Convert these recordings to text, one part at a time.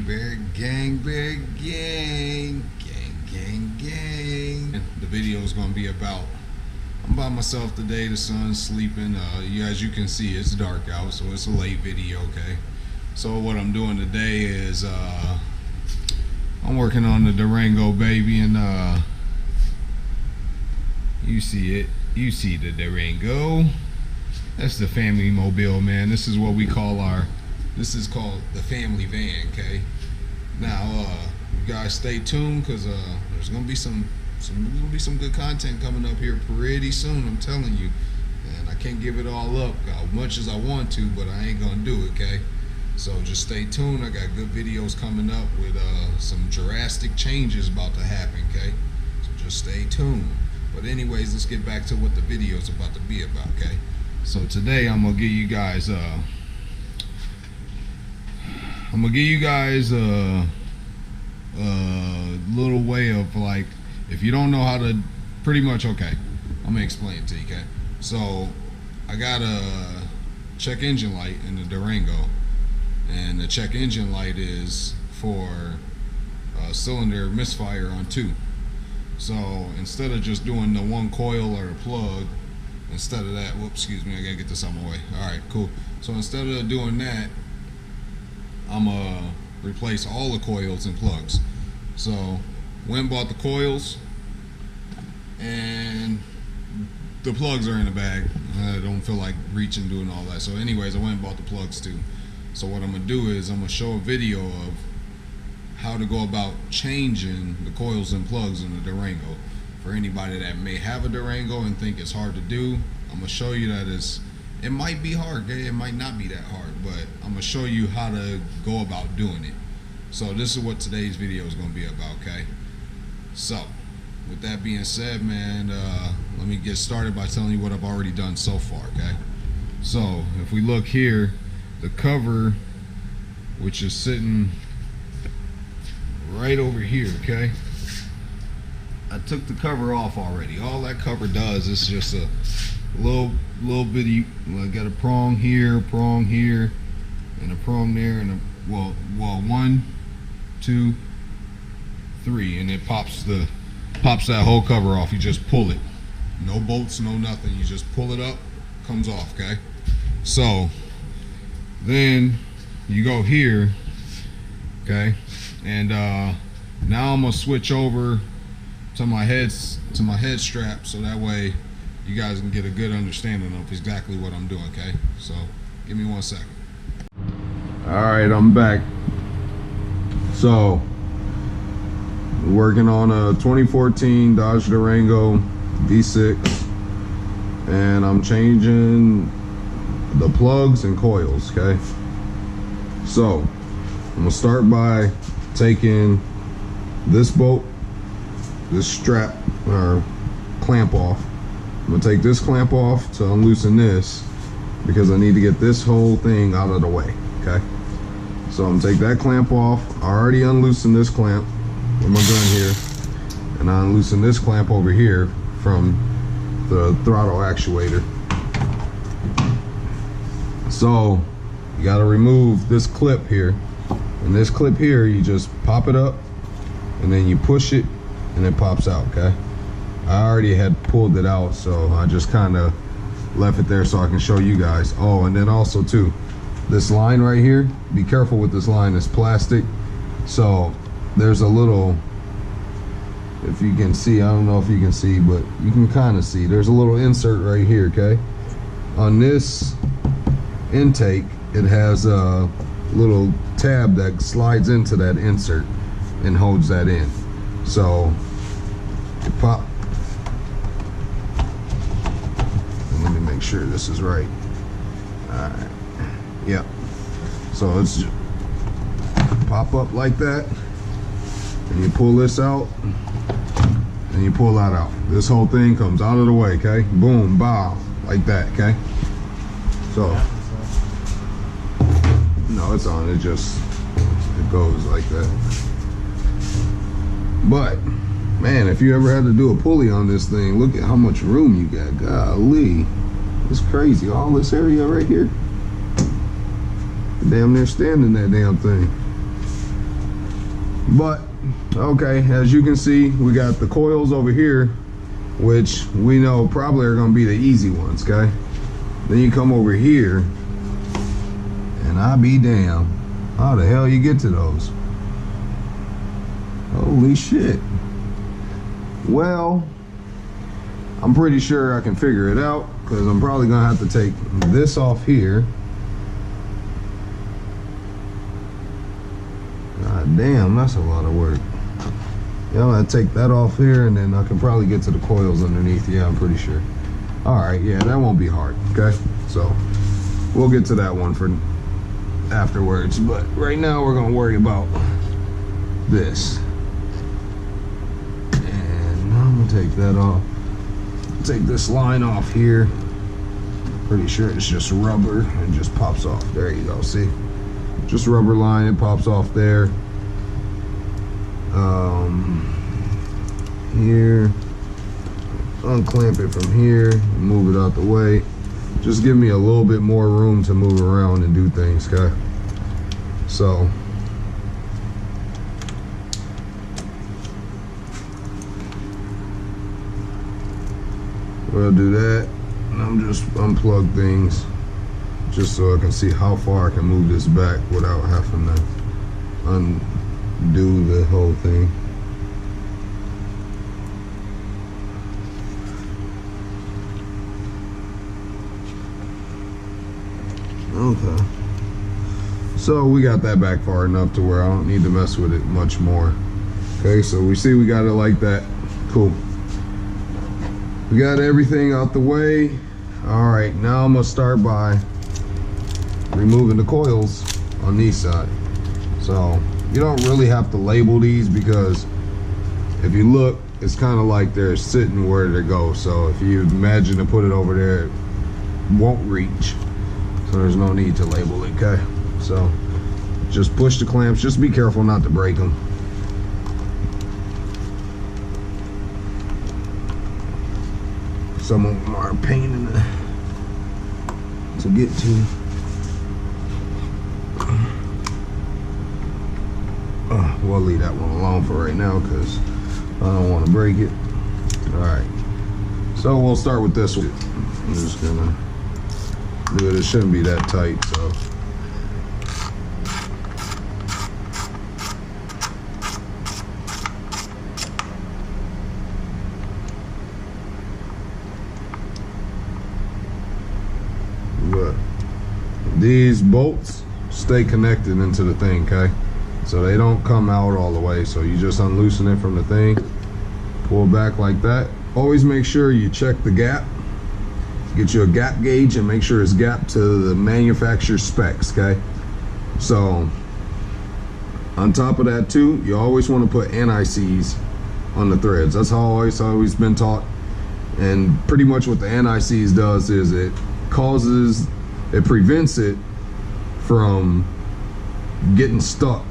Gang, bear gang. The video is gonna be about, I'm by myself today, the sun's sleeping. As you can see, it's dark out, so it's a late video, okay? So what I'm doing today is I'm working on the Durango, baby, and you see it. You see the Durango. That's the family mobile, man. This is what we call this is called the family van, okay? Now, you guys stay tuned, because there's gonna be some good content coming up here pretty soon, I'm telling you. And I can't give it all up as much as I want to, but I ain't gonna do it, okay? So just stay tuned. I got good videos coming up with some drastic changes about to happen, okay? So just stay tuned. But anyways, let's get back to what the video is about to be about, okay? So today I'm gonna give you guys a little way of, like, if you don't know how to, pretty much, okay, I'm gonna explain it to you, okay? So I got a check engine light in the Durango, and the check engine light is for cylinder misfire on 2. So instead of just doing the one coil or a plug, instead of that, whoops, excuse me, I gotta get this out of my way. All right, cool. So instead of doing that, I'm gonna replace all the coils and plugs. So went and bought the coils, and the plugs are in the bag. I don't feel like reaching, doing all that. So anyways, I went and bought the plugs too. So what I'm gonna do is I'm gonna show a video of how to go about changing the coils and plugs in the Durango. For anybody that may have a Durango and think it's hard to do, I'm gonna show you that it might be hard, okay? It might not be that hard, but I'm gonna show you how to go about doing it. So this is what today's video is gonna be about, okay? So with that being said, man, let me get started by telling you what I've already done so far, okay? So if we look here, the cover, which is sitting right over here, okay? I took the cover off already. All that cover does is just a little bitty, I got a prong here, and a prong there, and well 1, 2, 3, and it pops that whole cover off. You just pull it. No bolts, no nothing. You just pull it up, comes off, okay? So then you go here, okay? And now I'm gonna switch over to my head strap, so that way you guys can get a good understanding of exactly what I'm doing, okay? So give me 1 second. All right, I'm back. So working on a 2014 Dodge Durango V6, and I'm changing the plugs and coils, okay? So I'm gonna start by taking this bolt, this strap or clamp off. I'm gonna take this clamp off to unloosen this, because I need to get this whole thing out of the way, okay? So I'm gonna take that clamp off. I already unloosened this clamp with my gun here, and I unloosened this clamp over here from the throttle actuator. So you gotta remove this clip here, and this clip here, you just pop it up and then you push it and it pops out, okay? I already had pulled it out, so I just kind of left it there so I can show you guys. Oh, and then also too, this line right here, be careful with this line. It's plastic, so there's a little, if you can see, I don't know if you can see, but you can kind of see, there's a little insert right here, okay? On this intake, it has a little tab that slides into that insert and holds that in. So you pop, and let me make sure this is right. All right, yep. So it's just pop up like that, and you pull this out, and you pull that out. This whole thing comes out of the way, okay? Boom, bow, like that, okay? So no, it's on. It goes like that. But man, if you ever had to do a pulley on this thing, look at how much room you got. Golly, it's crazy. All this area right here, damn near standing that damn thing. But okay, as you can see, we got the coils over here, which we know probably are going to be the easy ones. Okay, then you come over here, and I be damn, how the hell you get to those? Holy shit. Well, I'm pretty sure I can figure it out, because I'm probably gonna have to take this off here. God damn, that's a lot of work. Yeah, I'm gonna take that off here, and then I can probably get to the coils underneath. Yeah, I'm pretty sure. All right, yeah, that won't be hard. Okay, so we'll get to that one for afterwards, but right now we're gonna worry about this. And I'm gonna take that off. Take this line off here. Pretty sure it's just rubber and just pops off. There you go, see? Just rubber line, it pops off there. Here. Unclamp it from here, move it out the way. Just give me a little bit more room to move around and do things, okay? So we'll do that, and I'm just unplug things just so I can see how far I can move this back without having to undo the whole thing. Okay, so we got that back far enough to where I don't need to mess with it much more. Okay, so we see we got it like that. Cool. We got everything out the way. All right, now I'm gonna start by removing the coils on these side. So you don't really have to label these, because if you look, it's kind of like they're sitting where they go. So if you imagine to put it over there, it won't reach. So there's no need to label it, okay? So just push the clamps. Just be careful not to break them. Some of them are a pain in the to get to. We'll leave that one alone for right now, because I don't want to break it. All right, so we'll start with this one. I'm just gonna do it. It shouldn't be that tight, so. But these bolts stay connected into the thing, okay? So they don't come out all the way. So you just unloosen it from the thing, pull back like that. Always make sure you check the gap. Get you a gap gauge and make sure it's gapped to the manufacturer's specs, okay? So on top of that too, you always want to put NICs on the threads. That's how I've always been taught. And pretty much what the NICs does is it prevents it from getting stuck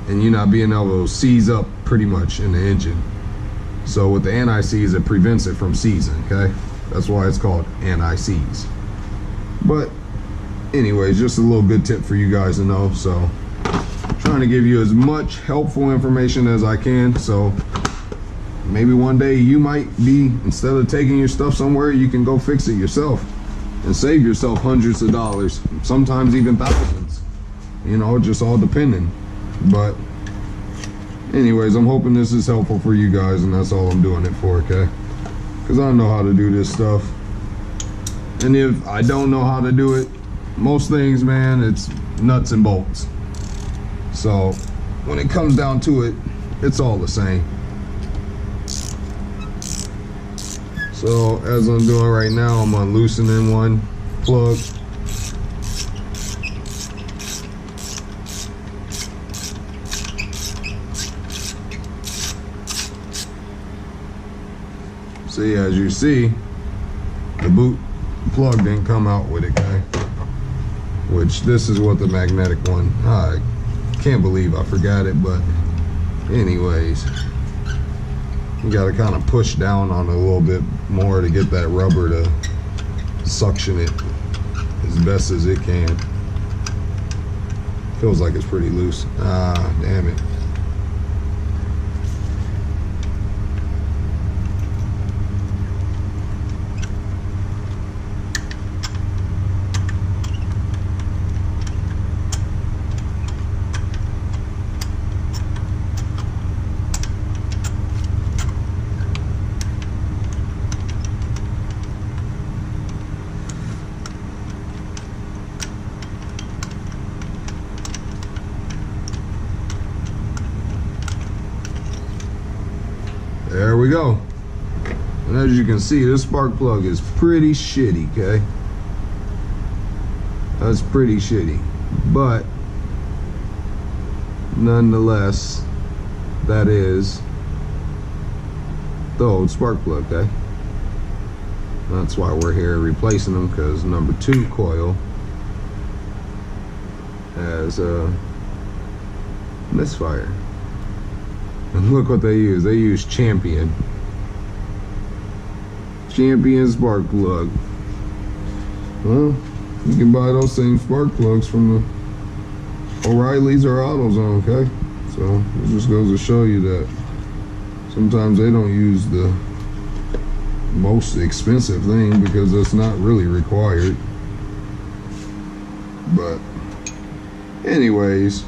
and you not being able to seize up pretty much in the engine. So with the NICs, it prevents it from seizing, okay? That's why it's called NICs. But anyways, just a little good tip for you guys to know. So trying to give you as much helpful information as I can. So maybe one day you might be, instead of taking your stuff somewhere, you can go fix it yourself and save yourself hundreds of dollars, sometimes even thousands, you know, just all depending. But anyways, I'm hoping this is helpful for you guys, and that's all I'm doing it for, okay? Because I don't know how to do this stuff. And if I don't know how to do it, most things, man, it's nuts and bolts. So when it comes down to it, it's all the same. So as I'm doing right now, I'm unloosening one plug. See, as you see, the boot plug didn't come out with it, okay? Which this is what the magnetic one, I can't believe I forgot it, but anyways, you gotta kind of push down on it a little bit more to get that rubber to suction it as best as it can. Feels like it's pretty loose. Ah, damn it. we go. And as you can see, this spark plug is pretty shitty, okay? That's pretty shitty. But nonetheless, that is the old spark plug, okay? That's why we're here replacing them, because number 2 coil has a misfire. And look what they use. They use Champion spark plug. Well, you can buy those same spark plugs from the O'Reilly's or AutoZone, okay? So it just goes to show you that sometimes they don't use the most expensive thing because it's not really required. But anyways,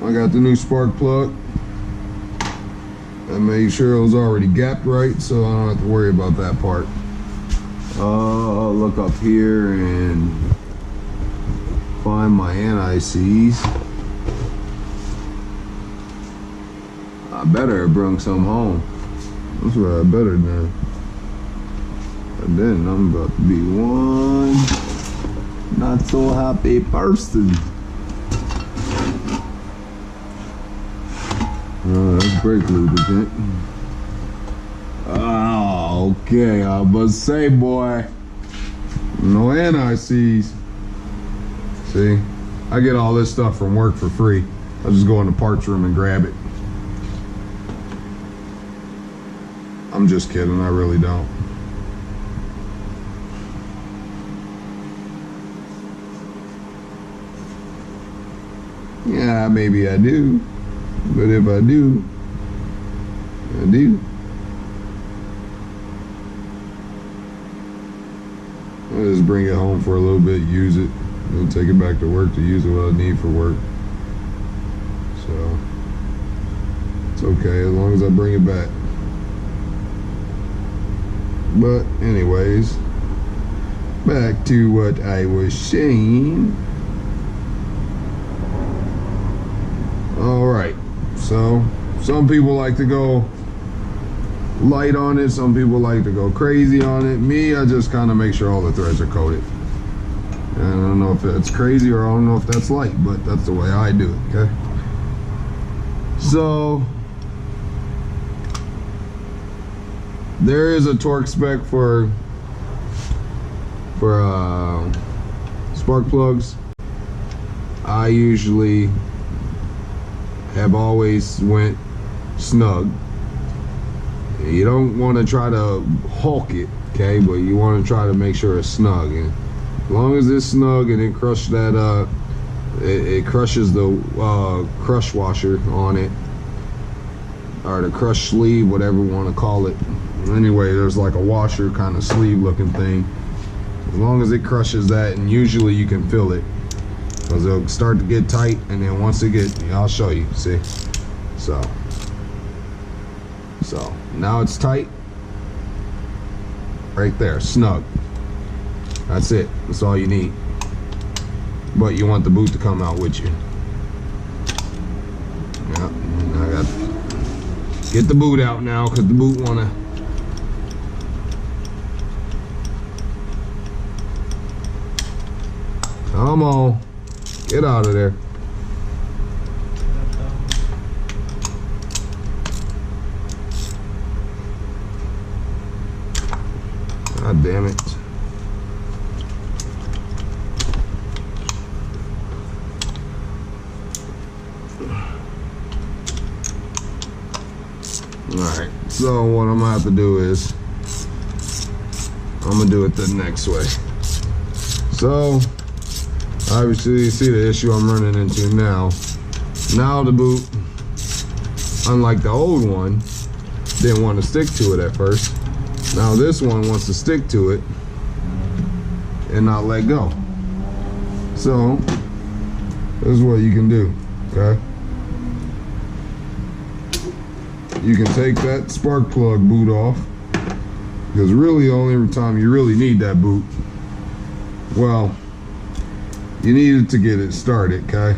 I got the new spark plug. I made sure it was already gapped right, so I don't have to worry about that part. I'll look up here and find my NICs. I better have brung some home. That's what I better done. And then I'm about to be one not so happy person. That's brake lubricant. Oh, okay. I was about to say, boy, no NICs. See, I get all this stuff from work for free. I just go in the parts room and grab it. I'm just kidding. I really don't. Yeah, maybe I do. But if I do, I do. I'll just bring it home for a little bit, use it, then take it back to work to use it what I need for work. So, it's okay as long as I bring it back. But anyways, back to what I was saying. Alright, so some people like to go light on it, some people like to go crazy on it. Me, I just kind of make sure all the threads are coated. And I don't know if that's crazy or I don't know if that's light, but that's the way I do it, okay? So there is a torque spec for spark plugs. I usually have always went snug. You don't want to try to hulk it, okay, but you want to try to make sure it's snug. And as long as it's snug and it crushes that it crushes the crush washer on it, or the crush sleeve, whatever you want to call it. Anyway, there's like a washer kind of sleeve looking thing. As long as it crushes that, and usually you can feel it, because it'll start to get tight, and then once it gets, I'll show you, see? So now it's tight, right there, snug. That's it, that's all you need. But you want the boot to come out with you. Yep, I got to get the boot out now, because the boot wanna. Come on, get out of there. God damn it. Alright, so what I'm gonna have to do is I'm gonna do it the next way. So obviously you see the issue I'm running into now. Now the boot, unlike the old one, didn't want to stick to it at first. Now this one wants to stick to it and not let go. So this is what you can do, okay? You can take that spark plug boot off, because really the only time you really need that boot, well, you need it to get it started, okay?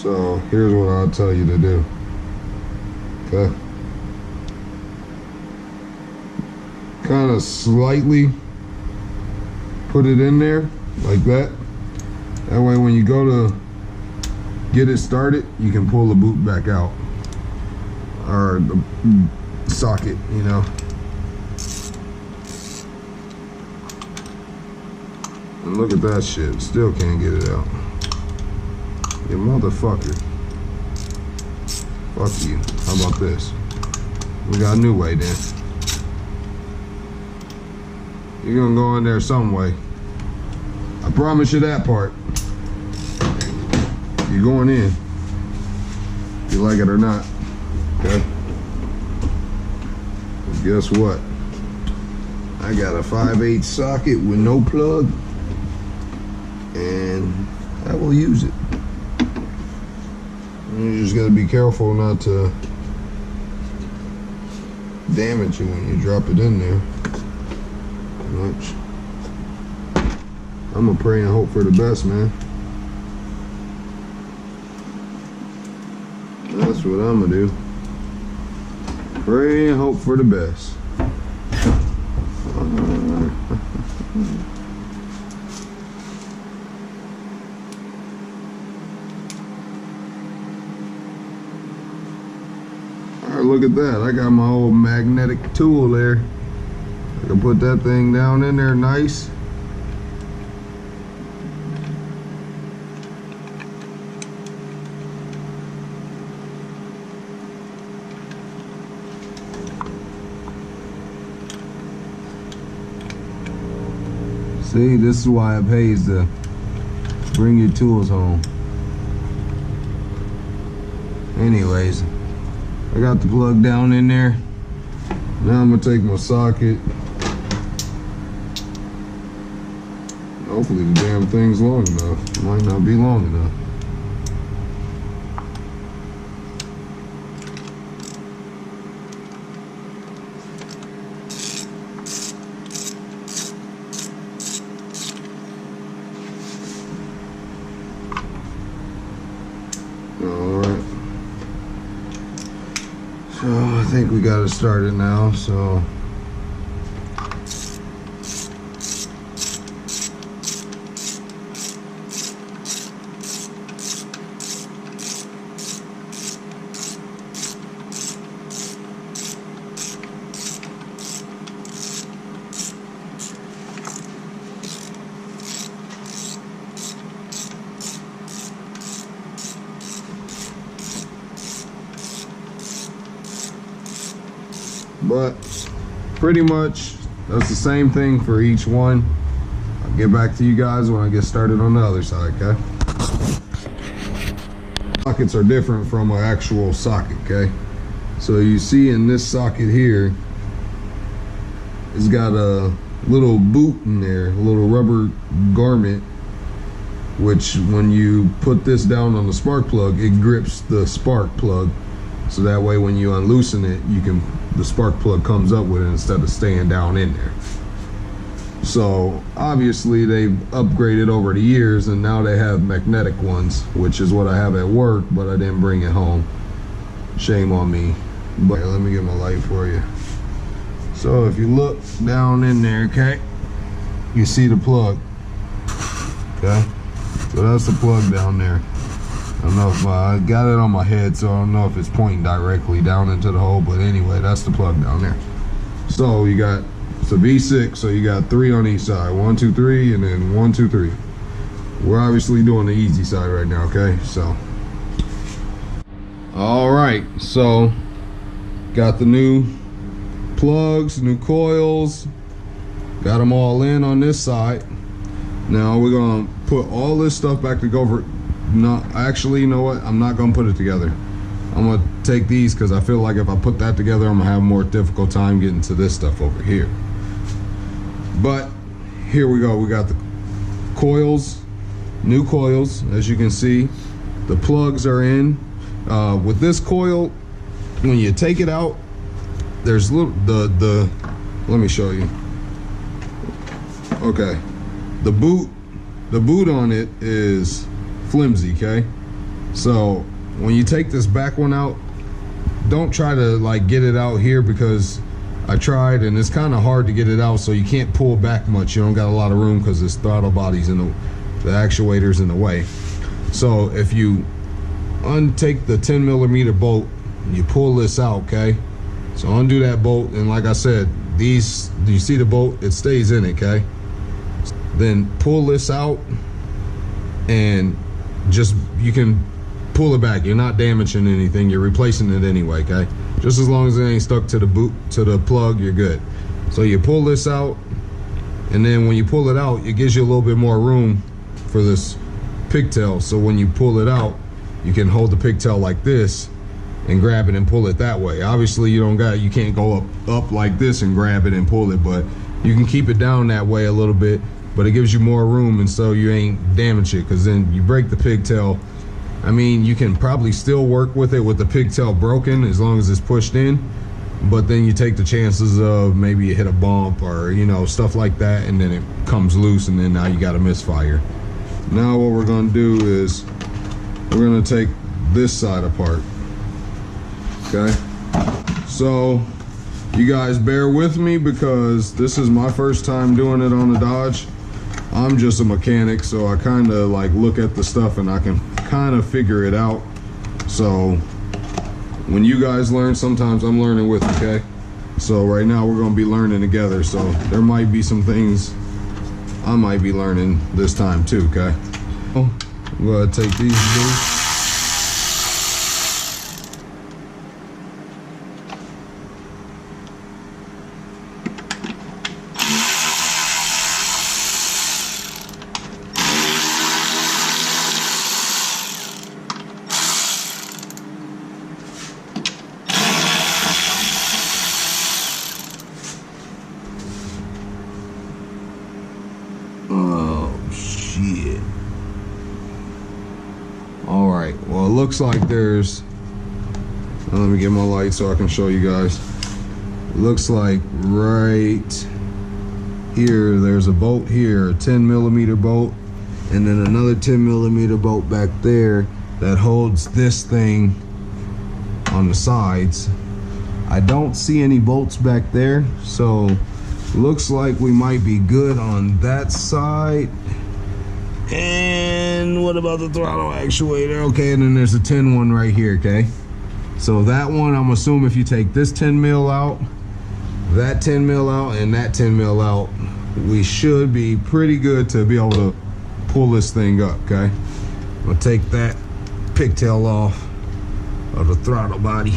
So here's what I'll tell you to do. Okay. Kind of slightly put it in there like that. That way when you go to get it started, you can pull the boot back out. Or the socket, you know. And look at that shit. Still can't get it out. You motherfucker. Fuck you. How about this? We got a new way then. You're gonna go in there some way. I promise you that part. You're going in. If you like it or not. Okay? But guess what? I got a 5/8 socket with no plug. And I will use it. And you just gotta be careful not to damage it when you drop it in there. Much. I'm gonna pray and hope for the best, man. That's what I'm gonna do. Pray and hope for the best. Alright, look at that. I got my old magnetic tool there. I can put that thing down in there nice. See, this is why it pays to bring your tools home. Anyways, I got the plug down in there. Now I'm gonna take my socket. Hopefully the damn thing's long enough. It might not be long enough. Alright. So I think we got it started now, so but pretty much that's the same thing for each one. I'll get back to you guys when I get started on the other side, okay? Sockets are different from an actual socket, okay? So you see in this socket here, it's got a little boot in there, a little rubber garment, which when you put this down on the spark plug, it grips the spark plug. So that way when you unloosen it, the spark plug comes up with it instead of staying down in there. So obviously they've upgraded over the years and now they have magnetic ones, which is what I have at work, but I didn't bring it home. Shame on me. But here, let me get my light for you. So if you look down in there, okay, you see the plug. Okay, so that's the plug down there. I don't know if I got it on my head, so I don't know if it's pointing directly down into the hole, but anyway, that's the plug down there. So you got, it's a V6, so you got 3 on each side. 1, 2, 3, and then 1, 2, 3. We're obviously doing the easy side right now, okay? So, all right, so got the new plugs, new coils, got them all in on this side. Now we're gonna put all this stuff back together. No, actually, you know what? I'm not gonna put it together. I'm gonna take these because I feel like if I put that together, I'm gonna have a more difficult time getting to this stuff over here. But here we go. We got the coils, new coils, as you can see. The plugs are in. With this coil, when you take it out, there's little let me show you. Okay, the boot on it is flimsy, okay? So when you take this back one out, don't try to like get it out here, because I tried and it's kind of hard to get it out, so you can't pull back much. You don't got a lot of room because this throttle body's in the actuator's in the way. So if you untake the 10mm bolt, you pull this out, okay? So undo that bolt, and like I said, do you see the bolt? It stays in it, okay? Then pull this out, and just, you can pull it back. You're not damaging anything, you're replacing it anyway, okay? Just as long as it ain't stuck to the plug, you're good. So you pull this out, and then when you pull it out, it gives you a little bit more room for this pigtail. So when you pull it out, you can hold the pigtail like this and grab it and pull it that way. Obviously you can't go up like this and grab it and pull it, but you can keep it down that way a little bit, but it gives you more room, and so you ain't damage it, because then you break the pigtail. I mean, you can probably still work with it with the pigtail broken as long as it's pushed in, but then you take the chances of maybe you hit a bump or, you know, stuff like that, and then it comes loose, and then now you got a misfire. Now what we're gonna do is we're gonna take this side apart, okay? So you guys bear with me, because this is my first time doing it on the Dodge. I'm just a mechanic, so I kind of like look at the stuff and I can kind of figure it out. So when you guys learn, sometimes I'm learning with you, okay? So right now we're gonna be learning together, so there might be some things I might be learning this time too, okay? I'm gonna take these loose. Oh shit. All right, well, it looks like there's, let me get my light so I can show you guys. It looks like right here there's a bolt here, a 10mm bolt, and then another 10mm bolt back there that holds this thing on the sides. I don't see any bolts back there, so looks like we might be good on that side. And what about the throttle actuator? Okay, and then there's a 10 one right here, okay? So that one, I'm assuming if you take this 10mm out, that 10mm out, and that 10mm out, we should be pretty good to be able to pull this thing up, okay? I'm gonna take that pigtail off of the throttle body.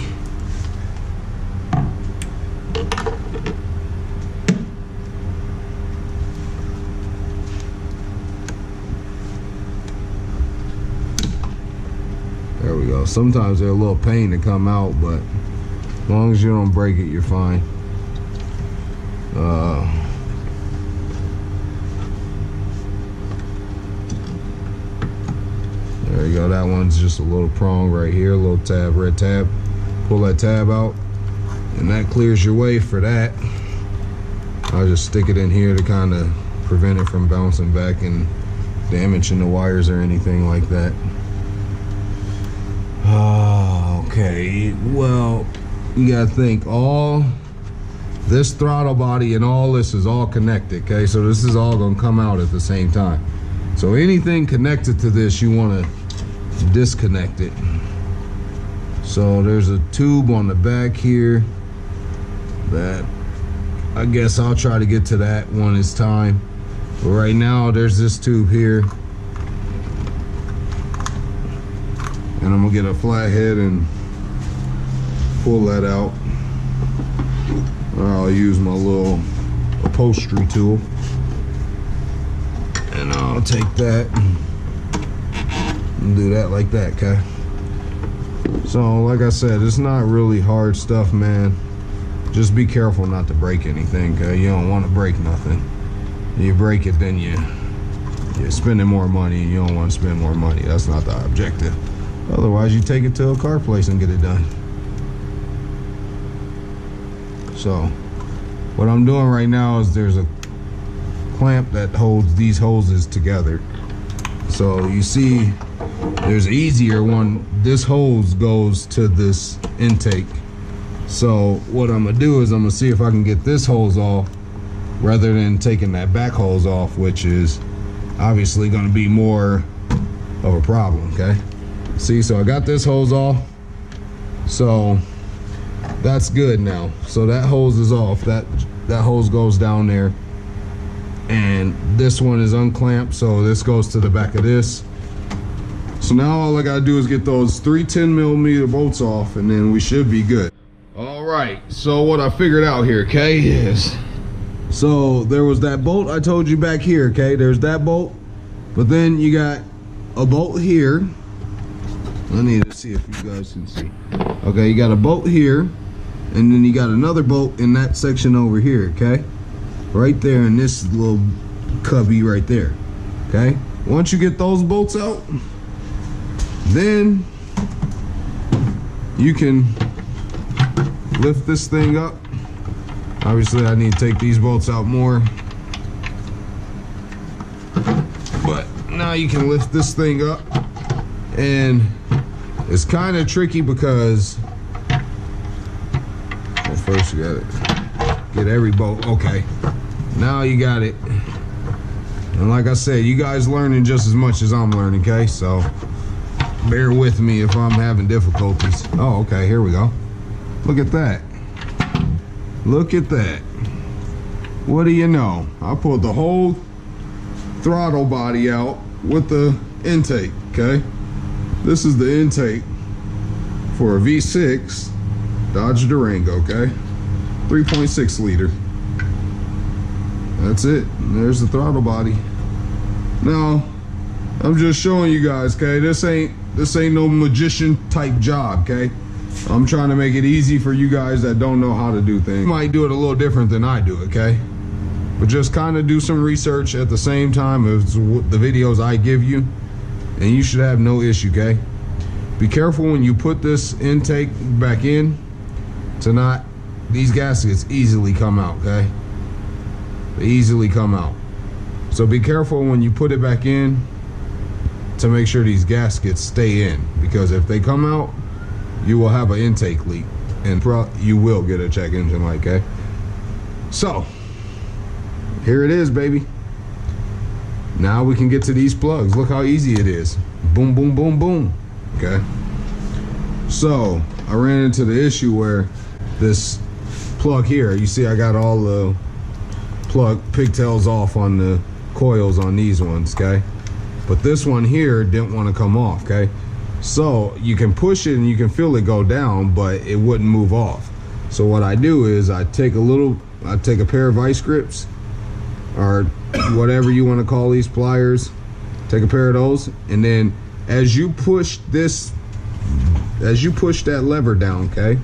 There we go. Sometimes they're a little pain to come out, but as long as you don't break it, you're fine. There you go. That one's just a little prong right here, a little tab, red tab. Pull that tab out, and that clears your way for that. I'll just stick it in here to kind of prevent it from bouncing back and damaging the wires or anything like that. Okay, well, you gotta think, all this throttle body and all this is all connected, okay? So this is all gonna come out at the same time. So anything connected to this, you wanna disconnect it. So there's a tube on the back here that I guess I'll try to get to that when it's time. But right now, there's this tube here. And I'm gonna get a flathead and pull that out. I'll use my little upholstery tool, and I'll take that and do that like that, okay? So like I said, it's not really hard stuff, man. Just be careful not to break anything, okay? You don't want to break nothing. You break it, then you're spending more money, and you don't want to spend more money. That's not the objective. Otherwise, you take it to a car place and get it done. So, what I'm doing right now is there's a clamp that holds these hoses together. So you see there's an easier one. This hose goes to this intake. So what I'm gonna do is I'm gonna see if I can get this hose off rather than taking that back hose off, which is obviously gonna be more of a problem, okay? See, so I got this hose off. So that's good now. So that hose is off. That hose goes down there. And this one is unclamped, so this goes to the back of this. So now all I gotta do is get those 3 10mm bolts off, and then we should be good. All right, so what I figured out here, okay, is, so there was that bolt I told you back here, okay? There's that bolt, but then you got a bolt here. I need to see if you guys can see. Okay, you got a bolt here, and then you got another bolt in that section over here, okay? Right there in this little cubby right there, okay? Once you get those bolts out, then you can lift this thing up. Obviously I need to take these bolts out more, but now you can lift this thing up. And it's kind of tricky because, well, first you gotta get every bolt. Okay, now you got it. And like I said, you guys learning just as much as I'm learning, okay? So bear with me if I'm having difficulties. Oh, okay, here we go. Look at that. Look at that. What do you know? I pulled the whole throttle body out with the intake, okay? This is the intake for a V6 Dodge Durango, okay? 3.6 liter. That's it. There's the throttle body. Now, I'm just showing you guys, okay? This ain't no magician type job, okay? I'm trying to make it easy for you guys that don't know how to do things. You might do it a little different than I do, okay? But just kind of do some research at the same time as the videos I give you, and you should have no issue, okay? Be careful when you put this intake back in to not, these gaskets easily come out, okay? They easily come out. So be careful when you put it back in to make sure these gaskets stay in, because if they come out, you will have an intake leak and you will get a check engine light, okay? So here it is, baby. Now we can get to these plugs. Look how easy it is. Boom, boom, boom, boom. Okay. So I ran into the issue where this plug here, you see I got all the plug pigtails off on the coils on these ones, okay? But this one here didn't want to come off, okay? So you can push it and you can feel it go down, but it wouldn't move off. So what I do is I take a pair of vice grips, or whatever you want to call these pliers, take a pair of those, and then as you push that lever down, okay,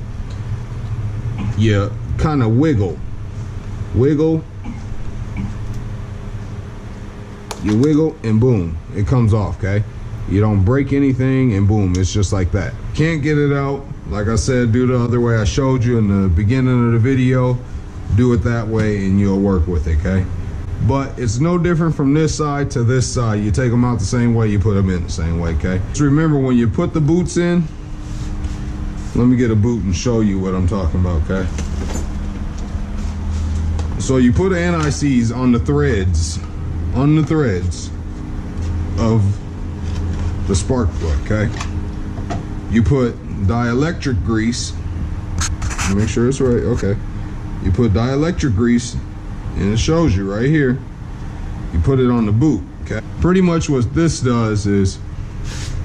you kind of wiggle, you wiggle, and boom, it comes off, okay? You don't break anything, and boom, it's just like that. Can't get it out, like I said, do the other way I showed you in the beginning of the video. Do it that way and you'll work with it, okay? But it's no different from this side to this side. You take them out the same way, you put them in the same way, okay? Just remember, when you put the boots in, let me get a boot and show you what I'm talking about, okay? So you put NICs on the threads of the spark plug, okay? You put dielectric grease, make sure it's right, okay? You put dielectric grease, and it shows you right here. You put it on the boot, okay? Pretty much what this does is,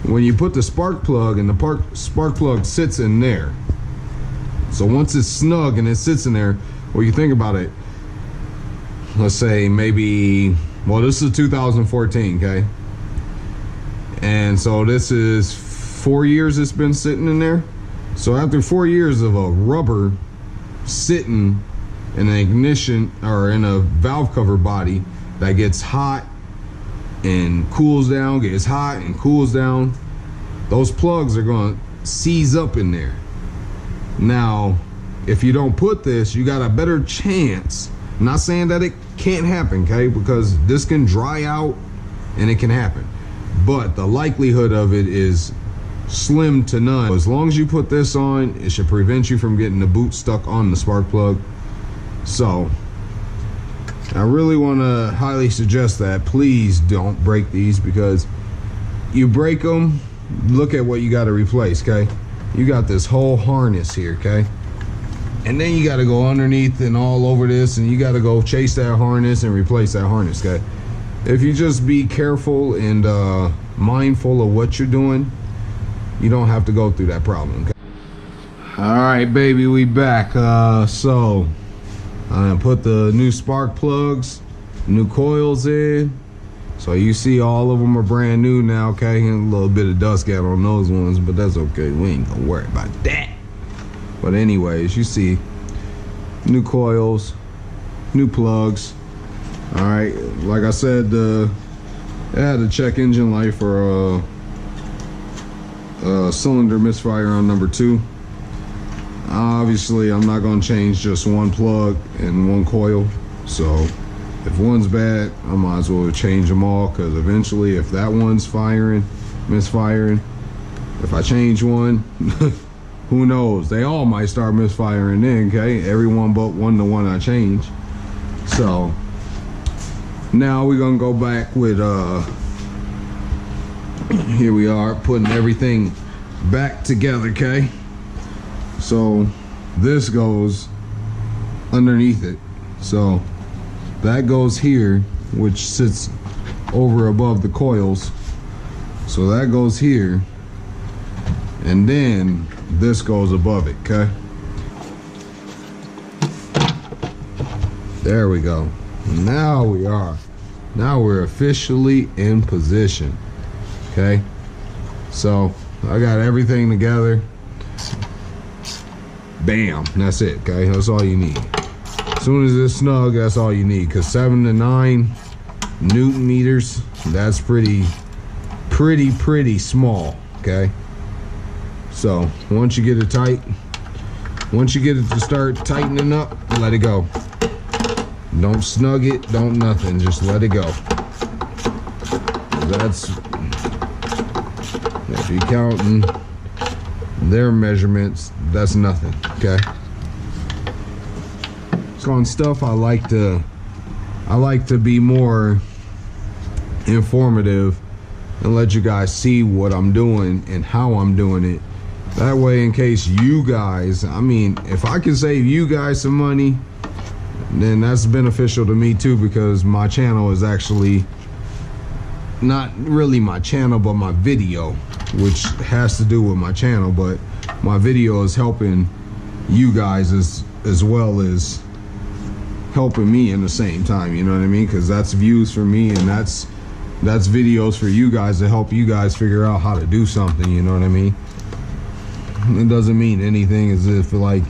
when you put the spark plug, and the spark plug sits in there. So once it's snug and it sits in there, well, you think about it, let's say maybe, well, this is 2014, okay? And so this is 4 years it's been sitting in there. So after 4 years of a rubber sitting in an ignition or in a valve cover body that gets hot and cools down, gets hot and cools down, those plugs are going to seize up in there. Now, if you don't put this, you got a better chance. I'm not saying that it can't happen, okay, because this can dry out and it can happen. but the likelihood of it is slim to none. As long as you put this on, it should prevent you from getting the boot stuck on the spark plug. So I really want to highly suggest that please don't break these, because you break them, look at what you got to replace. Okay, you got this whole harness here, okay, and then you got to go underneath and all over this, and you got to go chase that harness and replace that harness. Okay, if you just be careful and mindful of what you're doing, you don't have to go through that problem. Okay? All right, baby, we back. So I put the new spark plugs, new coils in. So you see all of them are brand new now, okay? And a little bit of dust got on those ones, but that's okay. We ain't gonna worry about that. But anyways, you see new coils, new plugs. All right, like I said, I had to check engine light for cylinder misfire on number 2. Obviously, I'm not going to change just one plug and one coil. So if one's bad, I might as well change them all, because eventually if that one's misfiring, if I change one, who knows? They all might start misfiring then, okay? Everyone but the one I changed. So now we're going to go back with, here we are, putting everything back together, okay? So this goes underneath it. So that goes here, which sits over above the coils. So that goes here, and then this goes above it, okay? There we go. Now we're officially in position, okay? So I got everything together. Bam, that's it, okay? That's all you need. As soon as it's snug, that's all you need, because 7 to 9 Newton meters, that's pretty small, okay? So once you get it tight, once you get it to start tightening up, let it go. Don't snug it, don't nothing, just let it go. That's, if you're counting their measurements, that's nothing, okay? So on stuff, I like to be more informative and let you guys see what I'm doing and how I'm doing it. That way, in case you guys, I mean, if I can save you guys some money, then that's beneficial to me too, because my channel is actually not really my channel, but my video, which has to do with my channel, but my video is helping you guys as well as helping me in the same time, you know what I mean? Because that's views for me, and that's videos for you guys to help you guys figure out how to do something, you know what I mean? It doesn't mean anything as if like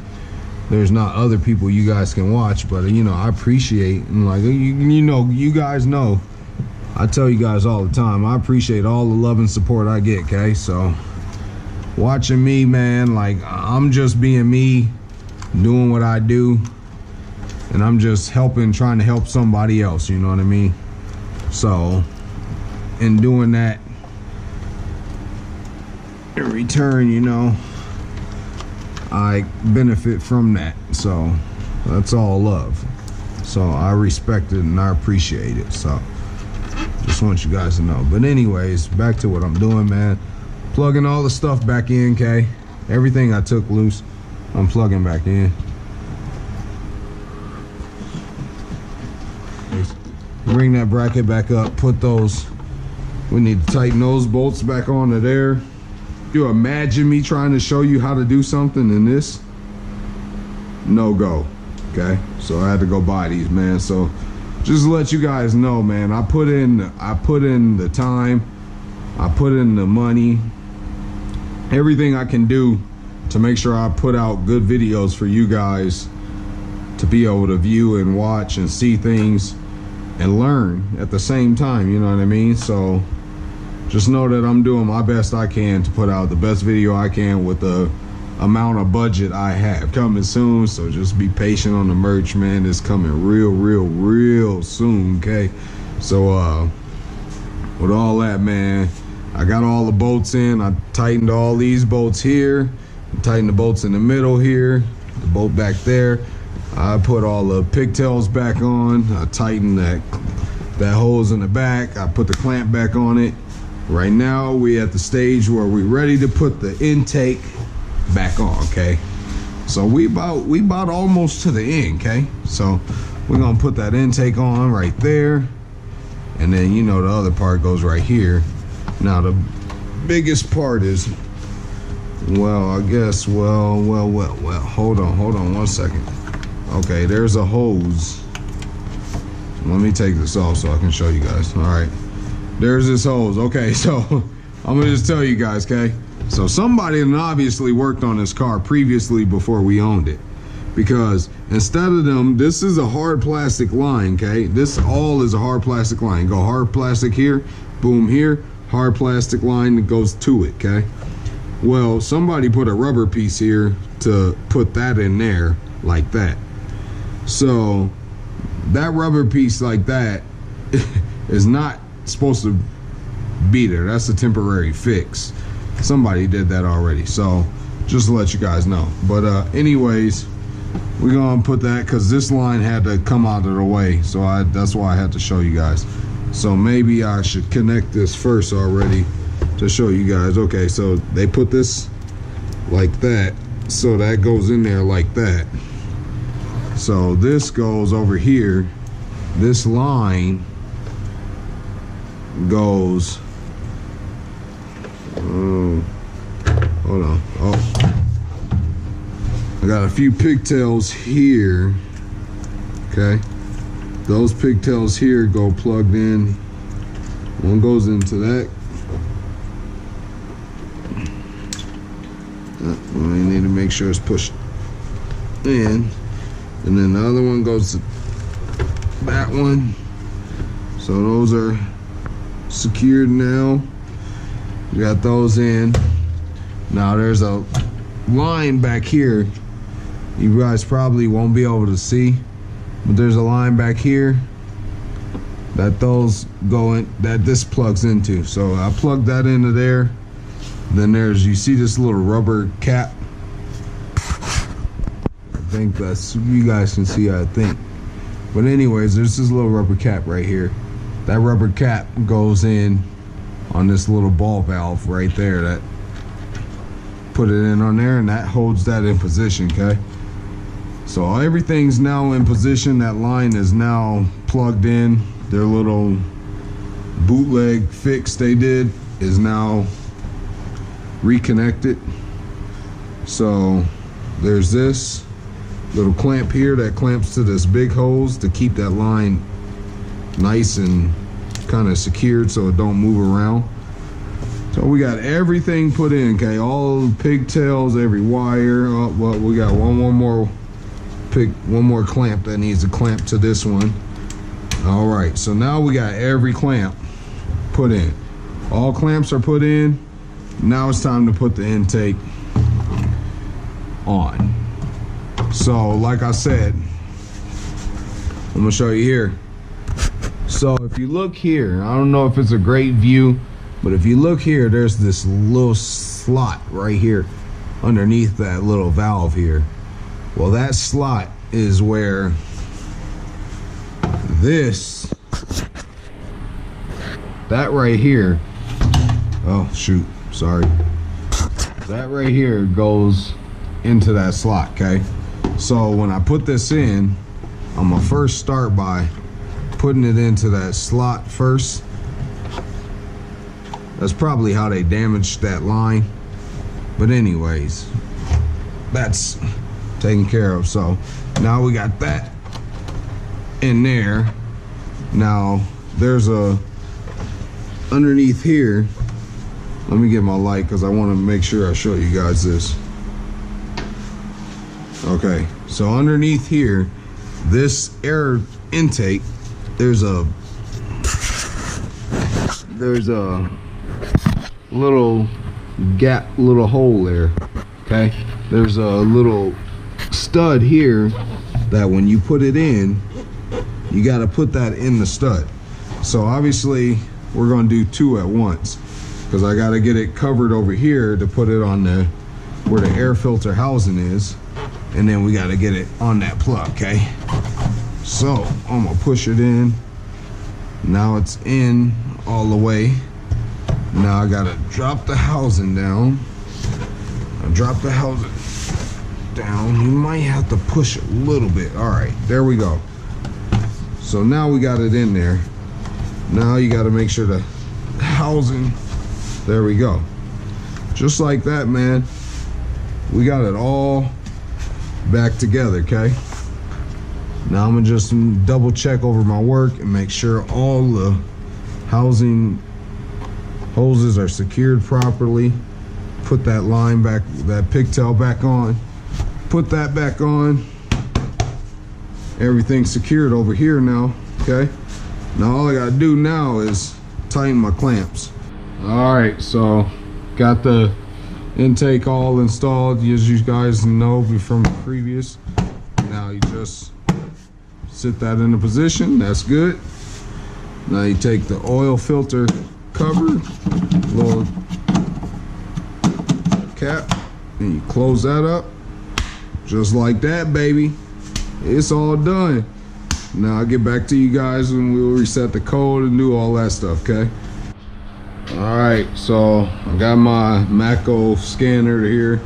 there's not other people you guys can watch, but you know, I appreciate, and like you know, you guys know, I tell you guys all the time, I appreciate all the love and support I get, okay? So watching me, man, like I'm just being me, doing what I do, and I'm just trying to help somebody else, you know what I mean? So in doing that, in return, you know, I benefit from that. So that's all love. So I respect it and I appreciate it. So just want you guys to know. But anyways, back to what I'm doing, man. Plugging all the stuff back in, okay? Everything I took loose, I'm plugging back in. Bring that bracket back up, put those, we need to tighten those bolts back onto there. You imagine me trying to show you how to do something in this? No go, okay? So I had to go buy these, man. So just to let you guys know, man, I put in the time, I put in the money, everything I can do to make sure I put out good videos for you guys to be able to view and watch and see things and learn at the same time, you know what I mean? So just know that I'm doing my best I can to put out the best video I can with the amount of budget I have. Coming soon, so just be patient on the merch, man. It's coming real soon, okay? So with all that, man, I got all the bolts in. I tightened all these bolts here, tightened the bolts in the middle here, the bolt back there. I put all the pigtails back on. I tightened that hose in the back. I put the clamp back on it. Right now we at the stage where we're ready to put the intake back on, okay? So we about almost to the end, okay? So we're gonna put that intake on right there, and then you know the other part goes right here. Now the biggest part is, well, I guess, well, hold on 1 second. Okay, there's a hose. Let me take this off so I can show you guys. All right, there's this hose. Okay, so I'm gonna just tell you guys, okay? So somebody obviously worked on this car previously before we owned it, because instead of them, this is a hard plastic line, okay? This all is a hard plastic line. Go hard plastic here, boom here, hard plastic line that goes to it, okay? Well, somebody put a rubber piece here to put that in there like that. So that rubber piece like that is not supposed to be there. That's a temporary fix. Somebody did that already, so just to let you guys know. But anyways, we're gonna put that because this line had to come out of the way, so that's why I had to show you guys. So maybe I should connect this first already to show you guys. Okay, so they put this like that, so that goes in there like that. So this goes over here. This line goes, hold on, oh, I got a few pigtails here, okay? Those pigtails here go plugged in. One goes into that. I need to make sure it's pushed in. And then the other one goes to that one. So those are secured now. We got those in. Now there's a line back here. You guys probably won't be able to see, but there's a line back here that those go in, that this plugs into. So I plugged that into there. Then there's, you see this little rubber cap? I think that's, you guys can see, I think. But anyways, there's this little rubber cap right here. That rubber cap goes in on this little ball valve right there. That put it in on there, and that holds that in position, okay? So everything's now in position. That line is now plugged in. Their little bootleg fix they did is now reconnected. So there's this little clamp here that clamps to this big hose to keep that line nice and kind of secured so it don't move around. So we got everything put in, okay? All the pigtails, every wire. Oh, well, we got one more clamp that needs to clamp to this one. All right, so now we got every clamp put in. All clamps are put in. Now it's time to put the intake on. So like I said, I'm gonna show you here. So if you look here, I don't know if it's a great view, but if you look here, there's this little slot right here underneath that little valve here. Well, that slot is where this, that right here, oh shoot, sorry, that right here goes into that slot, okay? So when I put this in, I'm gonna first start by putting it into that slot first. That's probably how they damaged that line, but anyways, that's taken care of. So now we got that in there. Now there's a underneath here, let me get my light because I want to make sure I show you guys this. Okay, so underneath here, this air intake, there's a little gap, little hole there, okay? There's a little stud here that when you put it in, you got to put that in the stud. So obviously we're going to do two at once. because I got to get it covered over here to put it on the where the air filter housing is, and then we got to get it on that plug. Okay, so I'm gonna push it in. Now it's in all the way. Now I gotta drop the housing down. I drop the housing down. You might have to push it a little bit. All right, there we go. So now we got it in there. Now you got to make sure the housing, there we go. Just like that, man. We got it all back together, okay? Now I'm gonna just double check over my work and make sure all the housing hoses are secured properly. Put that line back, that pigtail back on. Put that back on. Everything's secured over here now, okay? Now all I gotta do now is tighten my clamps. All right, so got the intake all installed, as you guys know from the previous. Now you just sit that in a position, that's good. Now you take the oil filter cover, little cap, and you close that up. Just like that, baby. It's all done. Now I'll get back to you guys and we'll reset the code and do all that stuff, okay? All right, so I got my Mako scanner here,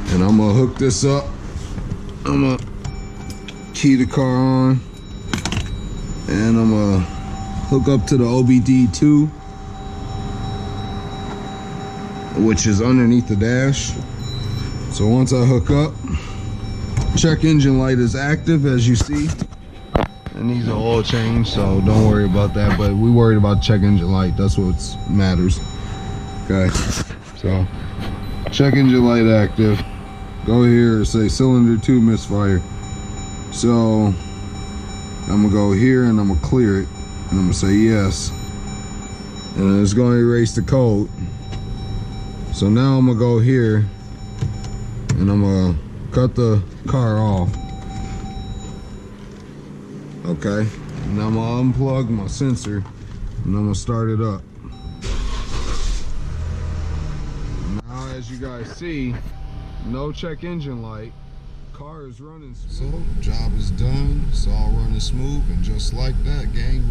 and I'm gonna hook this up. I'm gonna key the car on, and I'm gonna hook up to the OBD2, which is underneath the dash. So once I hook up, check engine light is active, as you see. It needs an oil change, so don't worry about that, but we worried about check engine light. That's what matters. Okay, so check engine light active. Go here, say cylinder 2 misfire. So I'm gonna go here and I'm gonna clear it, and I'm gonna say yes, and it's gonna erase the code. So now I'm gonna go here and I'm gonna cut the car off. Okay, now I'm gonna unplug my sensor and I'm gonna start it up. Now, as you guys see, no check engine light. Car is running. So, job is done. It's all running smooth, and just like that, gang.